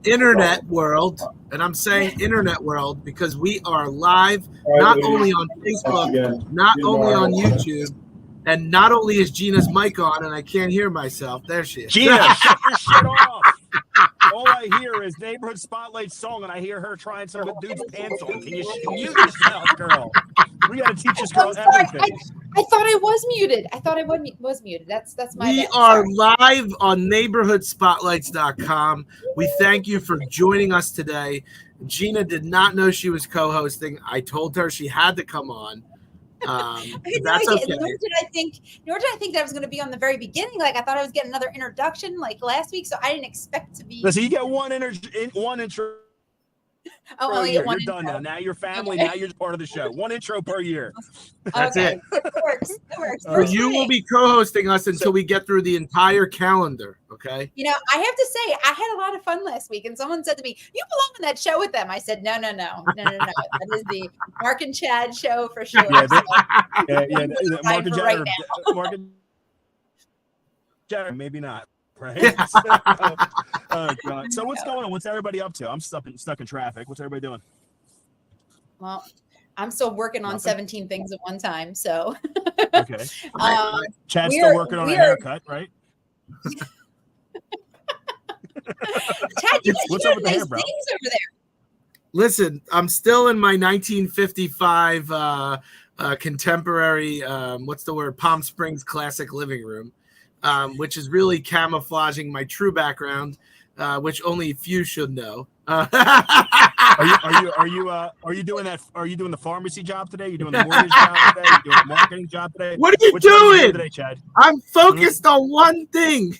internet world, and I'm saying internet world because we are live not only on Facebook, not only on YouTube, and not only is Gina's mic on, and I can't hear myself. There she is. Gina, shut your shit off. All I hear is Neighborhood Spotlight song, and I hear her trying some dude's pants on. Can you mute yourself, girl? We got to teach this girl everything. I thought I was muted. I thought I was muted. That's my We bad. are live on neighborhoodspotlights.com. We thank you for joining us today. Gina did not know she was co-hosting. I told her she had to come on. That's okay. Nor did I think that I was going to be on the very beginning. Like I thought I was getting another introduction like last week, so I didn't expect to be. Listen, you get one intro. Oh, you're done now. Now you're family. Okay. Now you're part of the show. One intro per year. That's it. It works. It works. So you will be co-hosting us until we get through the entire calendar. Okay. You know, I have to say, I had a lot of fun last week, and someone said to me, "You belong in that show with them." I said, "No. That is the Mark and Chad show for sure." Yeah, Mark and Chad. Mark and Chad, maybe not. Right. Yeah. Oh God. So what's going on? What's everybody up to? I'm stuck in traffic. What's everybody doing? Well, I'm still working on 17 things at one time. So okay. Chad's still working on a haircut, right? Chad, what's up with the hair, bro? Over there. Listen, I'm still in my 1955 contemporary what's the word? Palm Springs classic living room. Which is really camouflaging my true background, which only few should know. Are you doing that? Are you doing the pharmacy job today? You doing the mortgage job today? You doing the marketing job today? What are you doing today, Chad? I'm focused on one thing.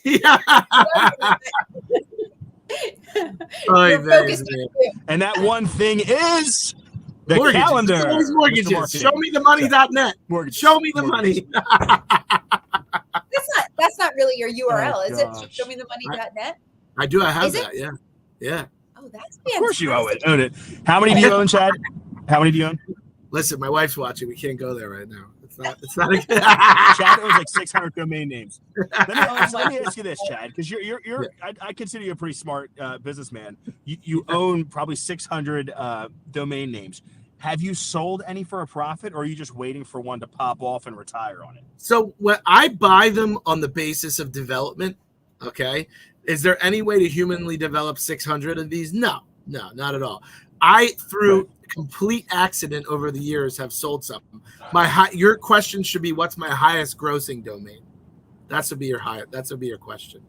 And that one thing is the mortgages. calendar. Mortgages. Show me the money.net. Show me the money. That's not really your URL, is it? Show me the money.net. I do. I have that. Yeah. Yeah. Oh, that's fantastic. Of course you own it. How many do you own, Chad? How many do you own? Listen, my wife's watching. We can't go there right now. It's not. Chad owns like 600 domain names. Let me ask you this, Chad, because I consider you a pretty smart businessman. You own probably 600 domain names. Have you sold any for a profit, or are you just waiting for one to pop off and retire on it? So when I buy them on the basis of development, okay, is there any way to humanly develop 600 of these? No, not at all. Through complete accident over the years, have sold some. Your question should be, what's my highest grossing domain? That would be your question.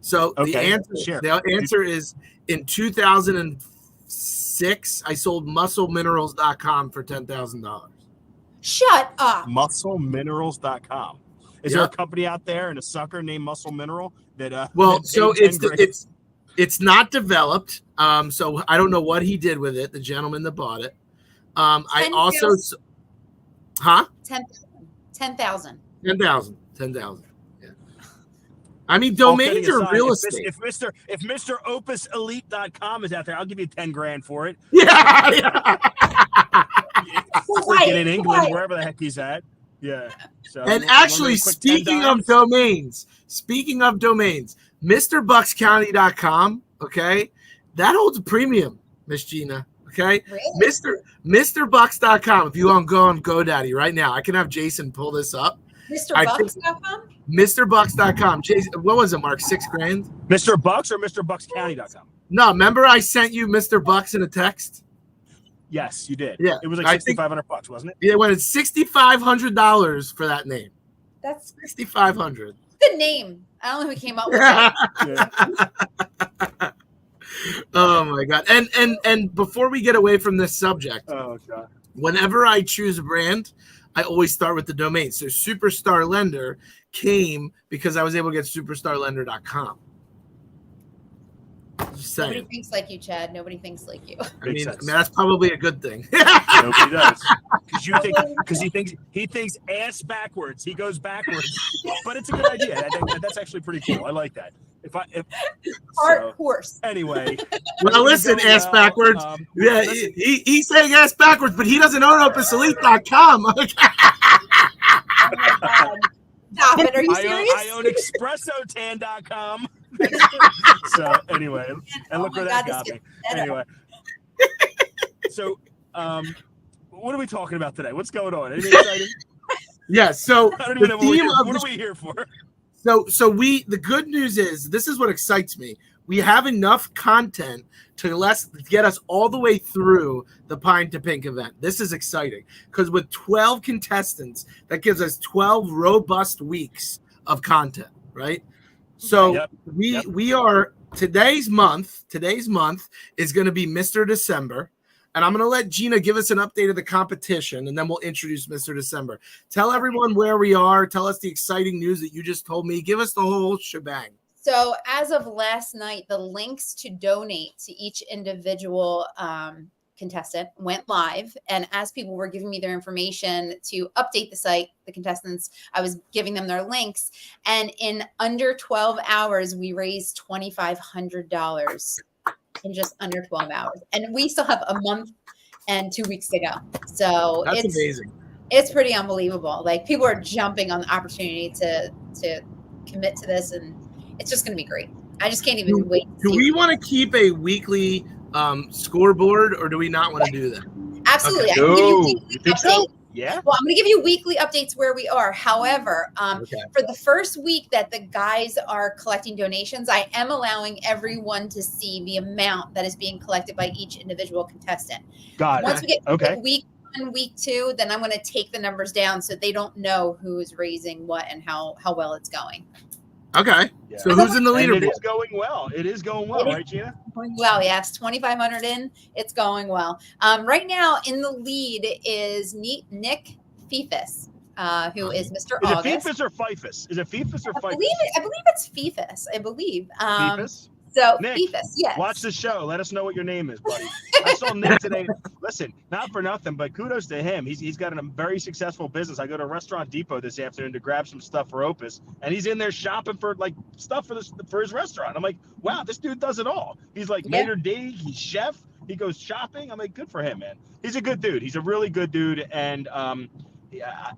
So okay. The answer is in 2006, I sold muscleminerals.com for $10,000. Shut up. Muscleminerals.com. Is there a company out there and a sucker named Muscle Mineral that it's not developed. So I don't know what he did with it, the gentleman that bought it. I also 10,000. 10,000. Yeah. I mean, domains are real estate. If Mr. OpusElite.com is out there, I'll give you $10,000 for it. Yeah. In England, wherever the heck he's at. Yeah. So and actually, speaking of domains, MrBucksCounty.com, okay, that holds a premium, Miss Gina. Okay, really? MrBucks.com. If you want to go on GoDaddy right now, I can have Jason pull this up. MrBucks.com? MrBucks.com. Jason, what was it, Mark? $6,000? Mr. Bucks or MrBucksCounty.com? No, remember I sent you Mr. Bucks in a text? Yes, you did. Yeah, it was like $6,500, wasn't it? Yeah, it was $6,500 for that name. That's $6,500. The name. I don't know who came up with that. Oh my God! And before we get away from this subject, whenever I choose a brand, I always start with the domain. So Superstar Lender came because I was able to get superstarlender.com. Nobody thinks like you, Chad. Nobody thinks like you. I mean, that's probably a good thing. Nobody does. Because he thinks ass backwards. He goes backwards. But it's a good idea. That's actually pretty cool. I like that. Horse. Anyway. Well, listen, ass backwards. He's saying ass backwards, but he doesn't own OpusElite.com. Oh my God. Stop it. Are you serious? I own ExpressoTan.com. So anyway, and look my where that God, got this me. gets better. Anyway, so what are we talking about today? What's going on? Anything exciting? Yeah. So I don't even the know what theme of what the are we here for? So the good news is this is what excites me. We have enough content to get us all the way through the Pine to Pink event. This is exciting because with 12 contestants, that gives us 12 robust weeks of content, right? So Yep. we are today's month is going to be Mr. December. And I'm going to let Gina give us an update of the competition, and then we'll introduce Mr. December. Tell everyone where we are. Tell us the exciting news that you just told me. Give us the whole shebang. So as of last night, the links to donate to each individual contestant went live. And as people were giving me their information to update the site, the contestants, I was giving them their links. And in under 12 hours, we raised $2,500 in just under 12 hours. And we still have a month and 2 weeks to go. So That's amazing. It's pretty unbelievable. Like people are jumping on the opportunity to commit to this, and it's just going to be great. I just can't even wait. Do we want to keep a weekly scoreboard, or do we not want to do that? Absolutely. Okay. I can give you You weekly think so? updates. Yeah. Well, I'm going to give you weekly updates where we are. However, Okay. for the first week that the guys are collecting donations, I am allowing everyone to see the amount that is being collected by each individual contestant. Got Once it. we get to Okay. week 1, week 2, then I'm going to take the numbers down so they don't know who's raising what and how well it's going. Okay. Yeah. So who's in the And leaderboard? it is going well. It is going well, right, Gina? Going well, yes. 2,500 in. It's going well. Right now, in the lead is Nick Fifus, who is Mr. Is August. it Fifus or Fifus? Is it Fifus or I Fifus? believe it's Fifus. I believe. Fifus? So Nick, Fifus, yes. Watch the show. Let us know what your name is, buddy. I saw Nick today. Listen, not for nothing, but kudos to him. He's got a very successful business. I go to Restaurant Depot this afternoon to grab some stuff for Opus, and he's in there shopping for like stuff for his restaurant. I'm like, wow, this dude does it all. He's like maitre d', he's chef, he goes shopping. I'm like, good for him, man. He's a good dude. He's a really good dude, and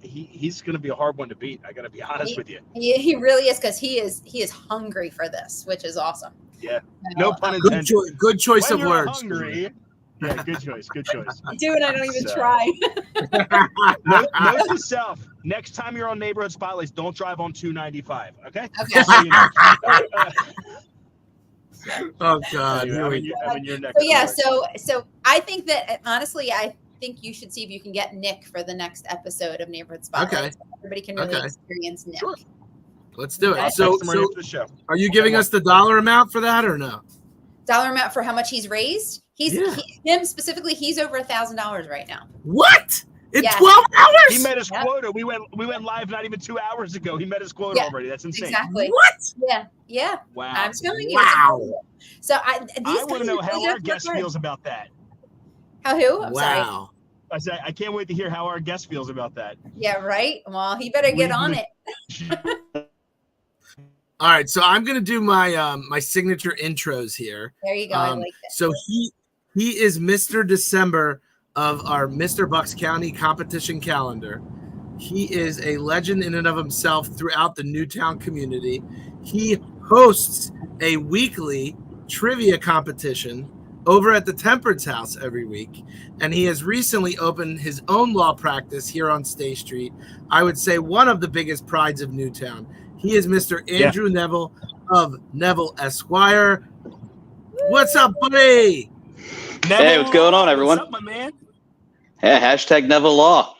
he's going to be a hard one to beat. I got to be honest with you. He really is, because he is hungry for this, which is awesome. Yeah, no pun Good, intended. good choice When of you're words. hungry, yeah, good choice. Good choice. Do it. I don't even So- try. Note to self: next time you're on Neighborhood Spotlights, don't drive on 295. Okay. Okay. Just so you know. Oh God. Anyway, Here we I'm in your next. So yeah, story. so I think that honestly, I think you should see if you can get Nick for the next episode of Neighborhood Spotlights. Okay. So everybody can really Okay. experience Nick. Sure. Let's do it. I'll So, text him right after the show. are you giving us the dollar amount for that or no? Dollar amount for how much he's raised. Yeah. Him specifically, he's over $1,000 right now. What? In Yes. 12 hours? He met his Yep. quota. We went live not even 2 hours ago. He met his quota Yeah, already. That's insane. Exactly. What? Yeah. Wow. I'm telling you. Wow. So I want to know how our guest feels about that. How who? I'm sorry. Wow. I said I can't wait to hear how our guest feels about that. Yeah, right. Well, he better get on it. All right, so I'm gonna do my my signature intros here. There you go. I like that. So he is Mr. December of our Mr. Bucks County competition calendar. He is a legend in and of himself throughout the Newtown community. He hosts a weekly trivia competition over at the Temperance House every week, and he has recently opened his own law practice here on State Street. I would say one of the biggest prides of Newtown. He is Mr. Andrew Neville of Neville Esquire. What's up, buddy? Neville, Hey, what's going on, everyone? What's up, my man? Yeah, hashtag Neville Law.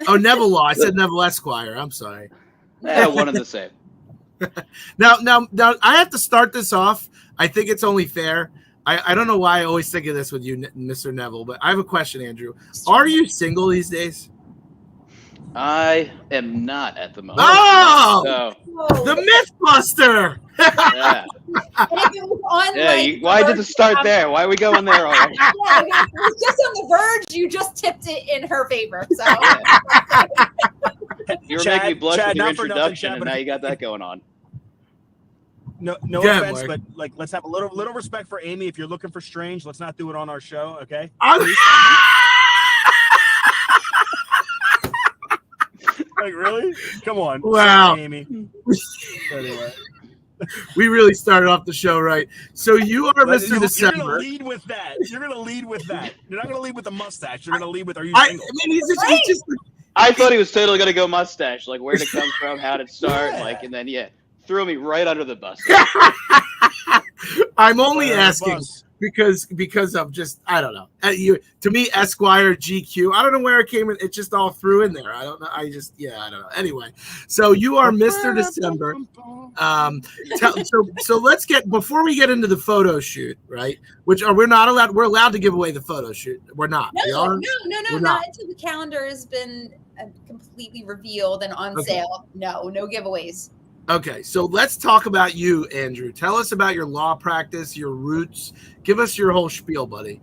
Oh, Neville Law. I said Neville Esquire. I'm sorry. Yeah, one and the same. Now, I have to start this off. I think it's only fair. I don't know why I always think of this with you, Mr. Neville, but I have a question, Andrew. Are you single these days? I am not at the moment. Oh, So, the Mythbuster. yeah. And if it was on, Yeah, like, why did the it start verge- there? Why are we going there already? Yeah, if it was just on the verge. You just tipped it in her favor. So You were Chad- making me blush Chad, with your not for nothing, introduction, Chad, and but- now you got that going on. No Yeah, offense, Mark. but like, let's have a little respect for Amy. If you're looking for Strange, let's not do it on our show, okay? Like, really? Come on. Wow. Sorry, Amy. Anyway. We really started off the show right. So you are Mr. December. You're gonna lead with that. You're not gonna lead with the mustache. You're gonna lead with, are you I single? mean, he's just I thought he was totally gonna go mustache, like where did it come from, how did it start, like, and then threw me right under the bus. I'm only asking because of just, I don't know. To me, Esquire, GQ, I don't know where it came in. It just all threw in there. I don't know. I don't know. Anyway, so you are Mr. December. So let's get, before we get into the photo shoot, right? Which we're not allowed. We're allowed to give away the photo shoot. We're not. No, not until the calendar has been completely revealed and on sale. No giveaways. Okay, so let's talk about you, Andrew. Tell us about your law practice, your roots. Give us your whole spiel, buddy.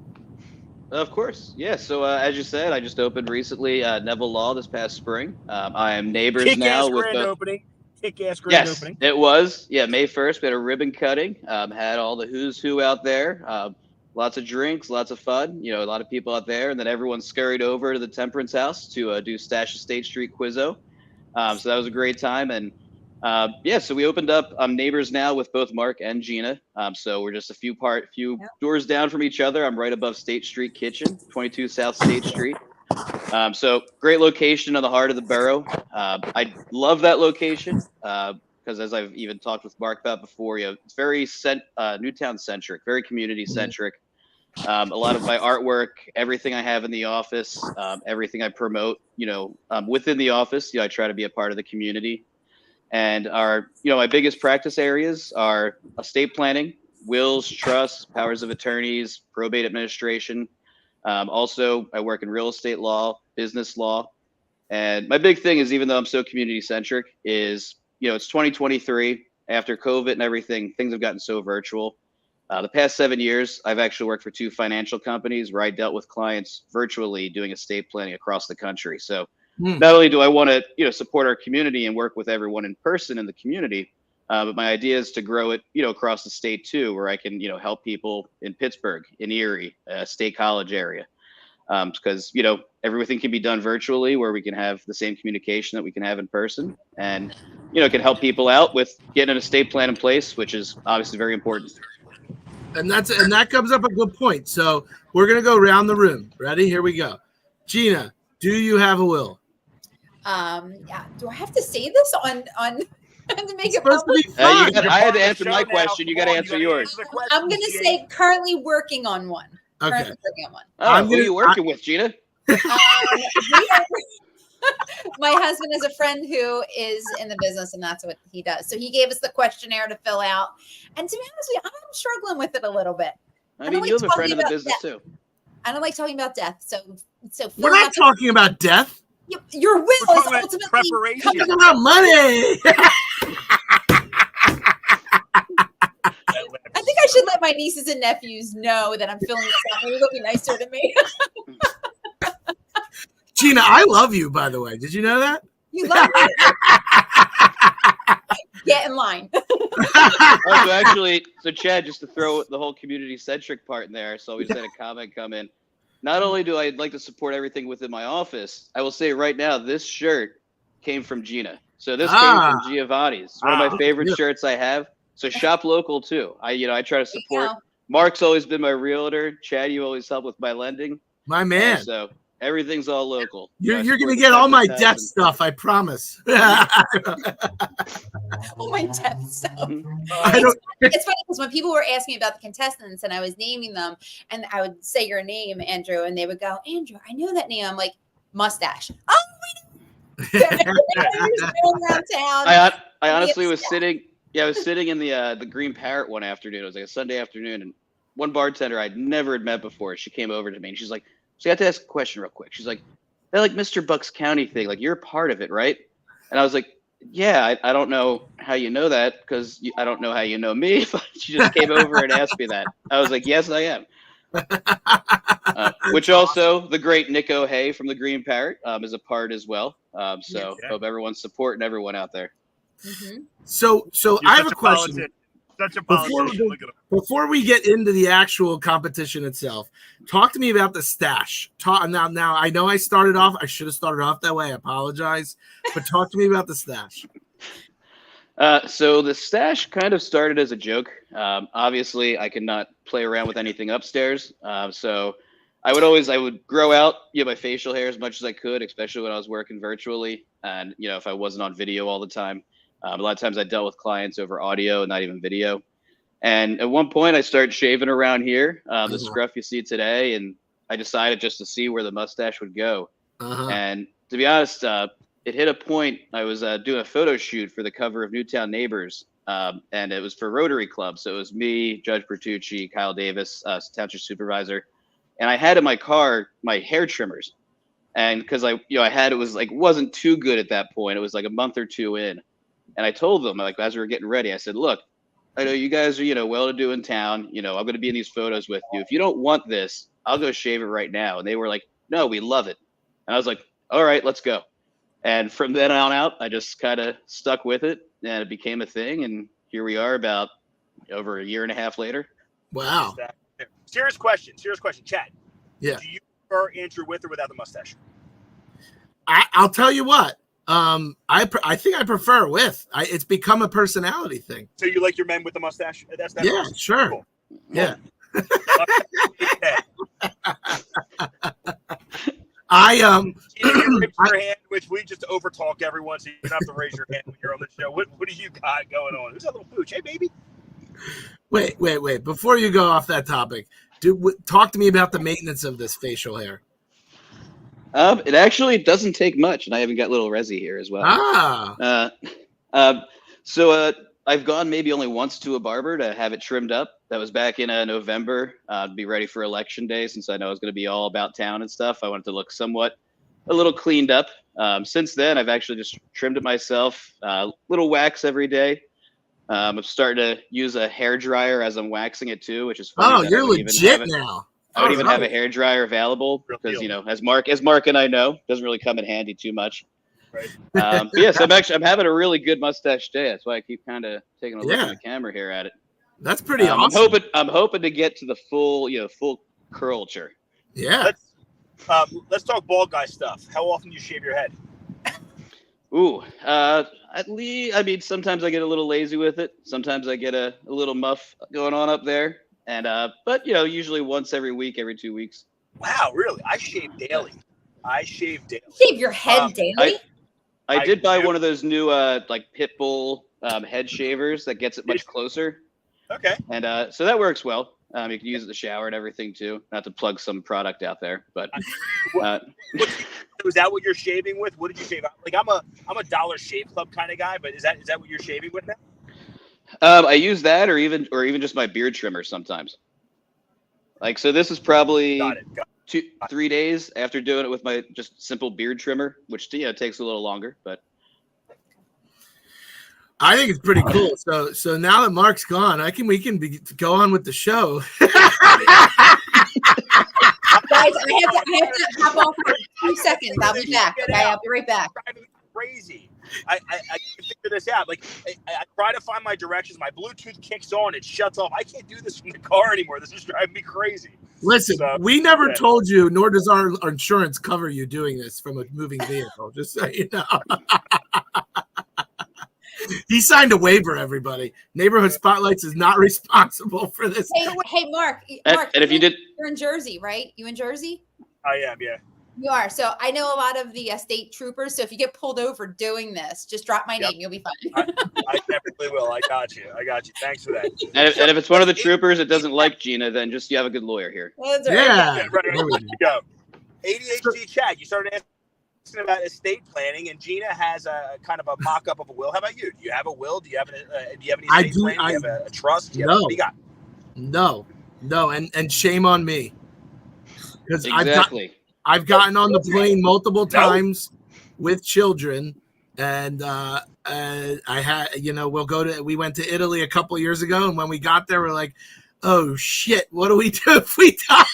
Of course, yeah. So as you said, I just opened recently Neville Law this past spring. I am neighbors now with grand opening. Kick-ass grand opening. It was. Yeah, May 1st, we had a ribbon cutting. Had all the who's who out there. Lots of drinks, lots of fun. A lot of people out there, and then everyone scurried over to the Temperance House to do Stash of State Street Quizzo. So that was a great time, and so we opened up neighbors now with both Mark and Gina. So we're just a few doors down from each other. I'm right above State Street Kitchen, 22 South State Street. So great location in the heart of the borough. I love that location because as I've even talked with Mark about before, it's very Newtown centric, very community centric. A lot of my artwork, everything I have in the office, everything I promote, within the office, I try to be a part of the community. And my biggest practice areas are estate planning, wills, trusts, powers of attorneys, probate administration. Also, I work in real estate law, business law. And my big thing is, even though I'm so community centric, is, it's 2023 after COVID and everything, things have gotten so virtual. The past 7 years, I've actually worked for 2 financial companies where I dealt with clients virtually doing estate planning across the country. So not only do I want to, support our community and work with everyone in person in the community, but my idea is to grow it, across the state too, where I can, help people in Pittsburgh, in Erie, State College area, because, everything can be done virtually where we can have the same communication that we can have in person, and, it can help people out with getting an estate plan in place, which is obviously very important. And that comes up a good point. So we're going to go around the room. Ready? Here we go. Gina, do you have a will? Yeah. Do I have to say this on to make it public? I had to answer my question. You got to answer yours. I'm going to say currently working on one. Okay. Currently working on one. Oh, who are you working with, Gina? My husband is a friend who is in the business, and that's what he does. So he gave us the questionnaire to fill out. And to be honest with you, I'm struggling with it a little bit. I mean, you have a friend in the business too. I don't like talking about death. So we're not talking about death. Your will is ultimately preparation. Talking about money. I think I should let my nieces and nephews know that I'm filling this out. Maybe they'll be nicer to me. Gina, I love you, by the way. Did you know that? You love me? Get in line. So Chad, just to throw the whole community-centric part in there, so we just had a comment come in. Not only do I like to support everything within my office, I will say right now, this shirt came from Gina. So this came from Giovanni's. One of my favorite shirts I have. So shop local too. I try to support. Mark's always been my realtor. Chad, you always help with my lending. My man. So everything's all local. You're going to get all my death stuff, I promise. All my death stuff. It's funny because when people were asking about the contestants and I was naming them, and I would say your name, Andrew, and they would go, Andrew, I know that name. I'm like, mustache. Oh, we know. Around town. I honestly was sitting. Yeah, I was sitting in the Green Parrot one afternoon. It was like a Sunday afternoon, and one bartender I'd never had met before, she came over to me and she's like, so I have to ask a question real quick. She's like, that like Mr. Bucks County thing, like you're a part of it, right? And I was like, yeah, I don't know how you know that because I don't know how you know me. But she just came over and asked me that. I was like, yes, I am. Which also the great Nick O'Hay from the Green Parrot is a part as well. So hope everyone's supporting everyone out there. Mm-hmm. So I have a question. Such a politician. Before we get into the actual competition itself, talk to me about the stash. Now I know I started off. I should have started off that way. I apologize, but talk to me about the stash. So the stash kind of started as a joke. Obviously, I could not play around with anything upstairs. So I would grow out, my facial hair as much as I could, especially when I was working virtually. And, if I wasn't on video all the time, a lot of times I dealt with clients over audio, not even video. And at one point I started shaving around here, the scruff you see today. And I decided just to see where the mustache would go. And to be honest, it hit a point. I was doing a photo shoot for the cover of Newtown Neighbors, and it was for Rotary Club. So it was me, Judge Bertucci, Kyle Davis, township supervisor, and I had in my car my hair trimmers, and because I had it was like wasn't too good at that point. It was like a month or two in, and I told them like as we were getting ready, I said, "Look, I know you guys are well to do in town. I'm going to be in these photos with you. If you don't want this, I'll go shave it right now." And they were like, "No, we love it." And I was like, "All right, let's go." And from then on out, I just kind of stuck with it, and it became a thing. And here we are, about over a year and a half later. Wow. Serious question, Chad. Yeah. Do you prefer Andrew with or without the mustache? I'll tell you what. I think I prefer with. It's become a personality thing. So you like your men with the mustache? That's yeah, sure. Cool. Yeah. Raise your hand, which we just overtalk everyone, so you don't have to raise your hand when you're on the show. What do you got going on? Who's that little pooch? Hey, baby. Wait. Before you go off that topic, talk to me about the maintenance of this facial hair. It actually doesn't take much, and I even got little Resi here as well. So I've gone maybe only once to a barber to have it trimmed up. That was back in November. I'd be ready for election day, since I know I was going to be all about town and stuff. I wanted to look a little cleaned up. Since then, I've actually just trimmed it myself. Little wax every day. I'm starting to use a hair dryer as I'm waxing it too, which is funny. Oh, you're legit now. I don't even have a hair dryer available because, as Mark and I know, doesn't really come in handy too much. Right. Yes, I'm having a really good mustache day. That's why I keep kind of taking a look at the camera here at it. That's pretty awesome. I'm hoping to get to the full curlature. Yeah. Let's talk bald guy stuff. How often do you shave your head? Ooh, at least, sometimes I get a little lazy with it. Sometimes I get a little muff going on up there. And but usually once every week, every 2 weeks. Wow, really? I shave daily. Shave your head daily? I did buy one of those new like Pitbull head shavers that gets it much closer. Okay. And so that works well. You can use it in the shower and everything too. Not to plug some product out there, but is that what you're shaving with? What did you shave? Like I'm a Dollar Shave Club kind of guy, but is that what you're shaving with now? I use that, or even just my beard trimmer sometimes. Like, so this is probably 2-3 days after doing it with my just simple beard trimmer, which takes a little longer, but I think it's pretty cool. So now that Mark's gone, we can go on with the show. Guys, I have to hop off for 2 seconds. I'll be back. Okay, I'll be right back. Crazy. I can figure this out. Like I try to find my directions. My Bluetooth kicks on, it shuts off. I can't do this from the car anymore. This is driving me crazy. Listen, we never told you, nor does our insurance cover you doing this from a moving vehicle. Just so you know. He signed a waiver, everybody. Neighborhood Spotlights is not responsible for this. Hey, Mark. And if you're in Jersey, right? You in Jersey? I am, yeah. You are. So I know a lot of the state troopers. So if you get pulled over doing this, just drop my name. You'll be fine. I definitely will. I got you. Thanks for that. And if it's one of the troopers that doesn't like Gina, then just you have a good lawyer here. That's right. Yeah. Right. There you go. ADHD Chad, you started asking about estate planning, and Gina has a kind of a mock-up of a will. How about you? Do you have a will? Do you have any estate planning? Do you have a trust? No. What do you got? No, and shame on me. Because exactly. I've gotten on the plane multiple times with children, and I had, we went to Italy a couple years ago, and when we got there, we're like, oh shit, what do we do if we die?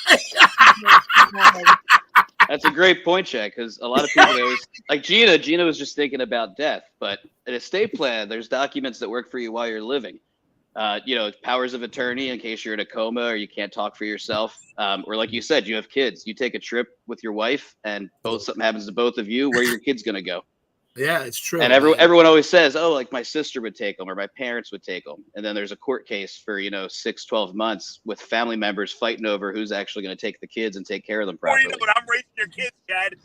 That's a great point, Chad, because a lot of people always, like Gina was just thinking about death, but an estate plan, there's documents that work for you while you're living. Powers of attorney in case you're in a coma or you can't talk for yourself. Or like you said, you have kids. You take a trip with your wife and something happens to both of you. Where are your kids going to go? Yeah, it's true. And everyone always says, oh, like my sister would take them or my parents would take them. And then there's a court case for, 6, 12 months with family members fighting over who's actually going to take the kids and take care of them properly. You know what? I'm raising your kids, Chad.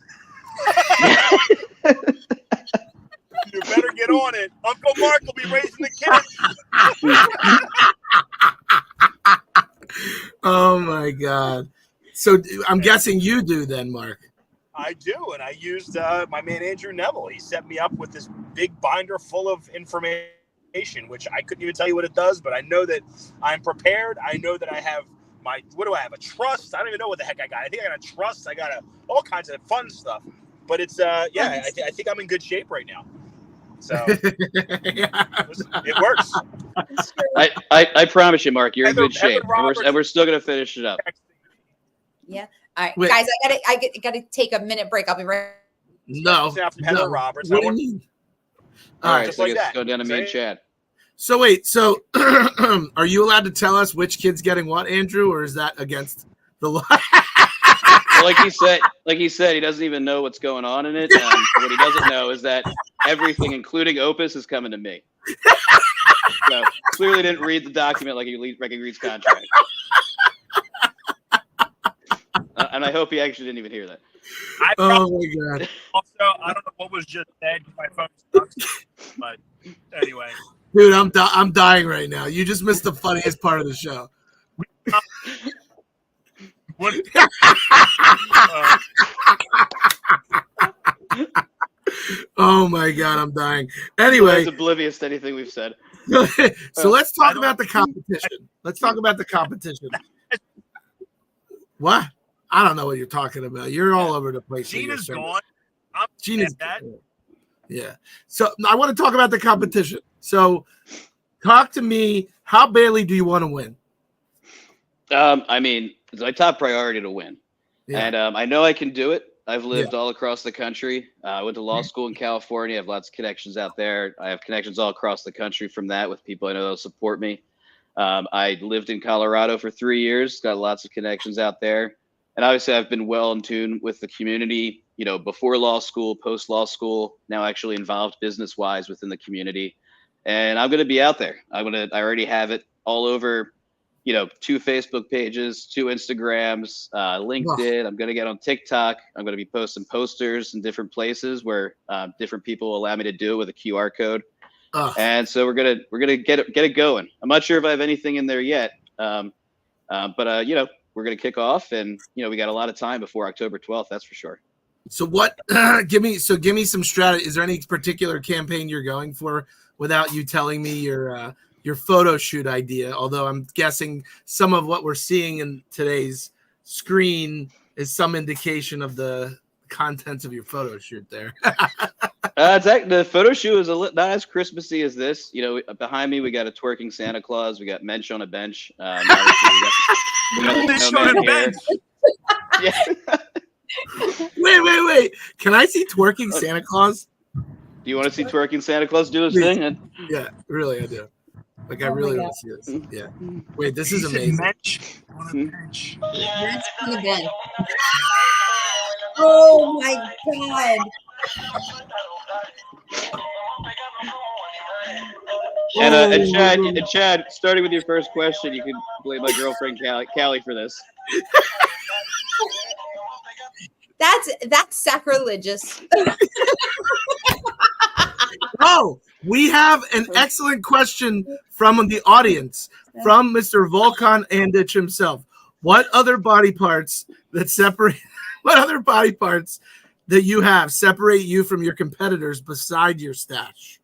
You better get on it. Uncle Mark will be raising the kids. Oh, my God. So I'm guessing you do then, Mark. I do, and I used my man Andrew Neville. He set me up with this big binder full of information, which I couldn't even tell you what it does, but I know that I'm prepared. I know that I have what do I have, a trust? I don't even know what the heck I got. I think I got a trust. I got all kinds of fun stuff. But it's, I think I'm in good shape right now. So it works. I promise you, Mark, you're in good shape, and we're still going to finish it up. Yeah. All right, guys, I gotta take a minute break. I'll be right. No. Heather Roberts. What do you mean? All right, just so like let's that. go down to me and Chad. So wait, are you allowed to tell us which kid's getting what, Andrew, or is that against the law? Well, like he said, he doesn't even know what's going on in it. What he doesn't know is that everything, including Opus, is coming to me. So clearly didn't read the document like he reads contract. And I hope he actually didn't even hear that. Oh my God! Also, I don't know what was just said. My phone sucks. But anyway, dude, I'm dying right now. You just missed the funniest part of the show. What? Oh my God, I'm dying. Anyway, he's oblivious to anything we've said. So let's talk about the competition. What? I don't know what you're talking about. You're all over the place. Gina's gone. Gina's gone. Yeah. So I want to talk about the competition. So talk to me. How badly do you want to win? I mean, it's my top priority to win. Yeah. And I know I can do it. I've lived all across the country. I went to law school in California. I have lots of connections out there. I have connections all across the country from that with people I know that'll support me. I lived in Colorado for 3 years, got lots of connections out there. And obviously I've been well in tune with the community, before law school, post law school, now actually involved business wise within the community. And I'm going to be out there. I already have it all over, 2 Facebook pages, 2 Instagrams, LinkedIn. I'm going to get on TikTok. I'm going to be posting posters in different places where different people allow me to do it with a QR code. And so we're gonna get it going. I'm not sure if I have anything in there yet, but we're gonna kick off, and we got a lot of time before October 12th. That's for sure. So what? Give me some strategy. Is there any particular campaign you're going for without you telling me your photo shoot idea? Although I'm guessing some of what we're seeing in today's screen is some indication of the contents of your photo shoot there. The photo shoot is not as Christmassy as this. Behind me we got a twerking Santa Claus. We got Mensch on a bench. We got on a bench. Yeah. Wait. Can I see twerking Santa Claus? Do you want to see twerking Santa Claus do his thing? Yeah, really, I do. Like, I really want to see this. Yeah. Wait, this is amazing. Mensch on a bench. Mensch on a bench. Oh my God. And Chad, starting with your first question, you can blame my girlfriend Callie for this. That's sacrilegious. Oh, we have an excellent question from the audience, from Mr. Volkan Andich himself. What other body parts that you have separate you from your competitors beside your stash?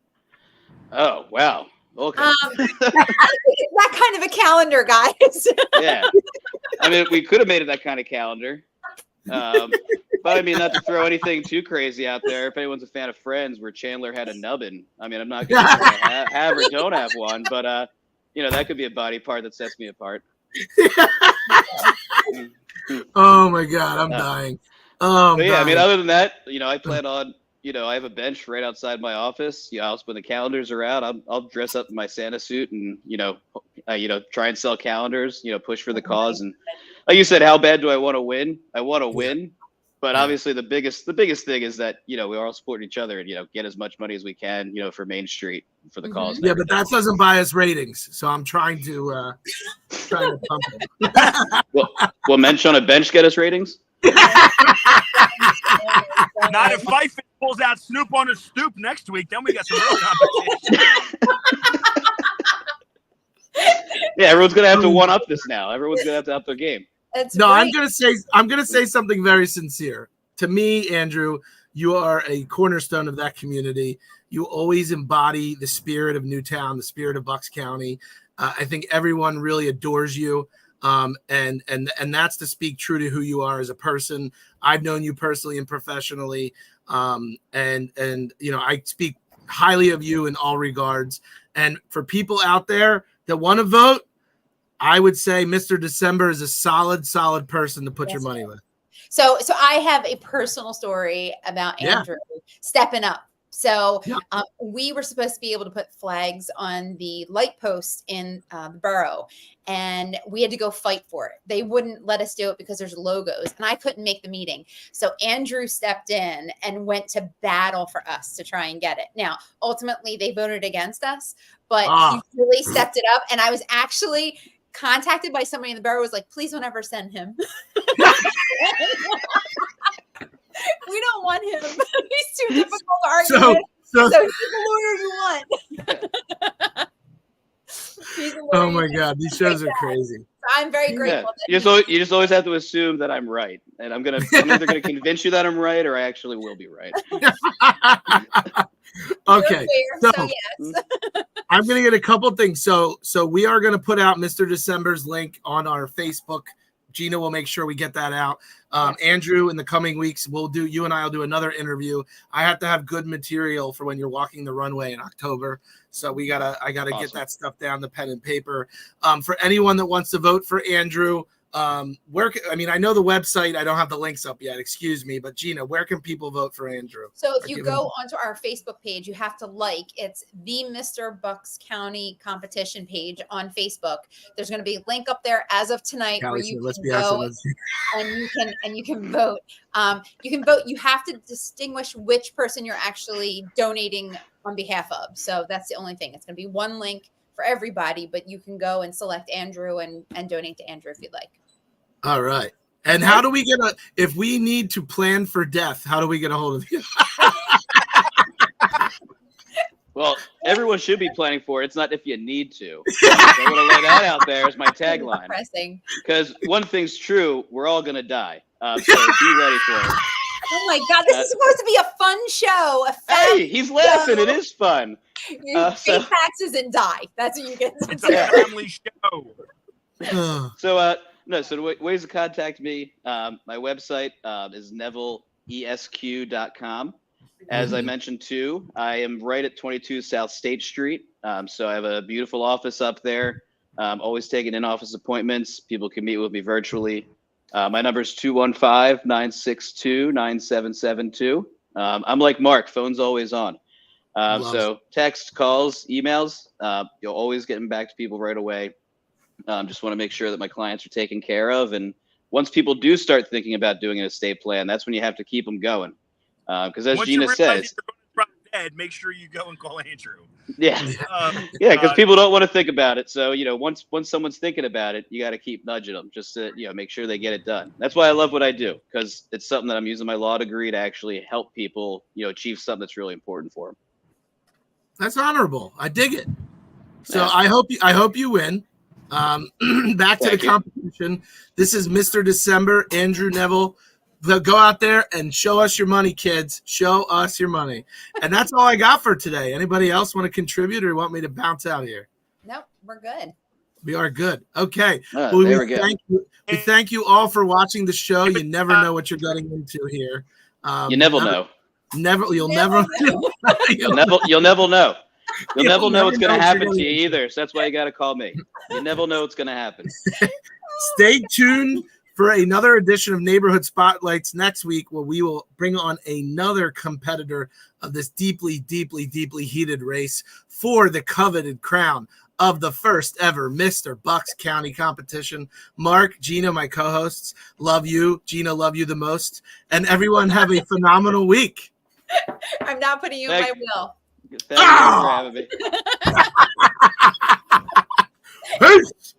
Oh, wow. Okay. I think it's that kind of a calendar, guys. Yeah. I mean, we could have made it that kind of calendar. But I mean, not to throw anything too crazy out there. If anyone's a fan of Friends, where Chandler had a nubbin, I mean, I'm not going to have or don't have one, but that could be a body part that sets me apart. Oh my God, I'm dying. But yeah, I mean, other than that, I plan on, I have a bench right outside my office. When the calendars are out, I'll dress up in my Santa suit and try and sell calendars. Push for the cause. And like you said, how bad do I want to win? I want to win. But Yeah. obviously the biggest thing is that, we are all supporting each other and, get as much money as we can, for Main Street, for the cause. And Yeah, but everything. that doesn't buy us ratings. So I'm trying to pump it. Will Mensch on a bench get us ratings? Not if Fife pulls out Snoop on a stoop next week, then we got some real competition. Yeah, everyone's gonna have to one up this now. Everyone's gonna have to up their game. No, I'm gonna say something very sincere. To me, Andrew, you are a cornerstone of that community. You always embody the spirit of Newtown, the spirit of Bucks County. I think everyone really adores you. And that's to speak true to who you are as a person. I've known you personally and professionally. And I speak highly of you in all regards. And for people out there that want to vote, I would say Mr. December is a solid person to put your money with. So I have a personal story about Andrew stepping up. So we were supposed to be able to put flags on the light posts in the borough, and we had to go fight for it. They wouldn't let us do it because there's logos, and I couldn't make the meeting. So Andrew stepped in and went to battle for us to try and get it. Now, ultimately, they voted against us, but he really stepped it up, and I was actually contacted by somebody in the borough who was like, please don't ever send him. We don't want him. He's too difficult to argue with. So he's the lawyer you want. Oh my God, these shows are crazy. So I'm very grateful. Yeah. You just always have to assume that I'm right, and I'm either gonna convince you that I'm right, or I actually will be right. Okay, so yes. I'm gonna get a couple things. So we are gonna put out Mr. December's link on our Facebook. Gina will make sure we get that out. Andrew, in the coming weeks, you and I will do another interview. I have to have good material for when you're walking the runway in October. So I gotta get that stuff down, the pen and paper. For anyone that wants to vote for Andrew, I know the website, I don't have the links up yet, excuse me, but Gina, where can people vote for Andrew? So if you go onto our Facebook page, you have to it's the Mr. Bucks County competition page on Facebook. There's going to be a link up there as of tonight where you can go and you can vote. You can vote. You have to distinguish which person you're actually donating on behalf of. So that's the only thing. It's going to be one link for everybody, but you can go and select Andrew and donate to Andrew if you'd like. All right. And how do we if we need to plan for death, how do we get a hold of you? Well, everyone should be planning for it. It's not if you need to. I want to lay that out there as my tagline. Because one thing's true, we're all going to die. So be ready for it. Oh my God, this is supposed to be a fun show. Hey, he's laughing. It is fun. You pay taxes and die. That's what you get to do. It's a family show. So the ways to contact me, my website is nevilleesq.com. As I mentioned too, I am right at 22 South State Street. So I have a beautiful office up there. Always taking in-office appointments. People can meet with me virtually. My number is 215-962-9772. I'm like Mark, phone's always on. So text, calls, emails, you'll always get back to people right away. Just want to make sure that my clients are taken care of. And once people do start thinking about doing an estate plan, that's when you have to keep them going. Because as Gina says, dead, make sure you go and call Andrew. Yeah. Because people don't want to think about it. So, once someone's thinking about it, you got to keep nudging them just to, make sure they get it done. That's why I love what I do, because it's something that I'm using my law degree to actually help people, achieve something that's really important for them. That's honorable. I dig it. So I hope you win. Back to the competition. This is Mr. December, Andrew Neville. Go out there and show us your money, kids. Show us your money. And that's all I got for today. Anybody else want to contribute or want me to bounce out here? Nope, we're good. We are good. Okay. We thank you all for watching the show. You never know what you're getting into here. You never know. You'll never know. You'll never know. You'll never know what's going to happen to you either. So that's why you got to call me. You never know what's going to happen. Stay tuned for another edition of Neighborhood Spotlights next week, where we will bring on another competitor of this deeply, deeply, deeply heated race for the coveted crown of the first ever Mr. Bucks County competition. Mark, Gina, my co-hosts, love you. Gina, love you the most. And everyone have a phenomenal week. I'm not putting you in my will. Thank you for having me. Peace.